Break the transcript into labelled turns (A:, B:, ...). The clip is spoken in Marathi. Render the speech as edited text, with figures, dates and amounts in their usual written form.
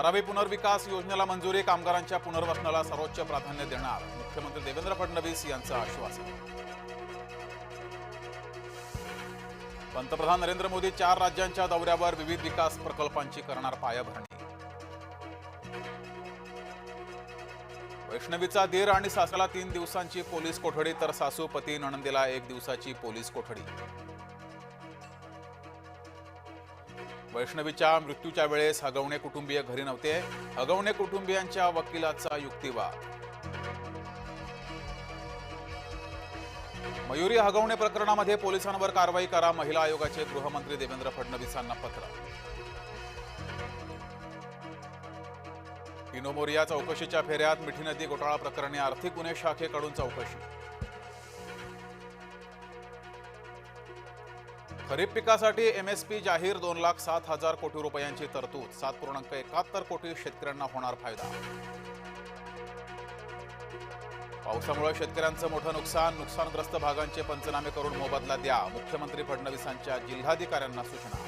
A: धारावी पुनर्विकास योजनेला मंजुरी, कामगारांच्या पुनर्वसनाला सर्वोच्च प्राधान्य देणार, मुख्यमंत्री देवेंद्र फडणवीस यांचं आश्वासन. पंतप्रधान नरेंद्र मोदी 4 राज्यांच्या दौऱ्यावर, विविध विकास प्रकल्पांची करणार पायाभरणी. वैष्णवीचा दीर आणि सासऱ्याला 3 दिवसांची पोलीस कोठडी, तर सासू पती नणंदीला 1 दिवसाची पोलीस कोठडी. वैष्णवीच्या मृत्यूच्या वेळेस हगवणे कुटुंबीय घरी नव्हते, हगवणे कुटुंबियांच्या वकिलाचा युक्तिवाद. मयुरी हगवणे प्रकरणामध्ये पोलिसांवर कारवाई करा, महिला आयोगाचे गृहमंत्री देवेंद्र फडणवीसांना पत्र. टिनो मोरिया चौकशीच्या फेऱ्यात, मिठी नदी घोटाळा प्रकरणी आर्थिक गुन्हे शाखेकडून चौकशी. खरीप पिकासाठी एमएसपी जाहीर, 2,07,000 कोटी रुपयांची तरतूद, 7.71 कोटी शेतकऱ्यांना होणार फायदा. पावसामुळे शेतकऱ्यांचं मोठं नुकसान, नुकसानग्रस्त भागांचे पंचनामे करून मोबदला द्या, मुख्यमंत्री फडणवीसांच्या जिल्हाधिकाऱ्यांना सूचना.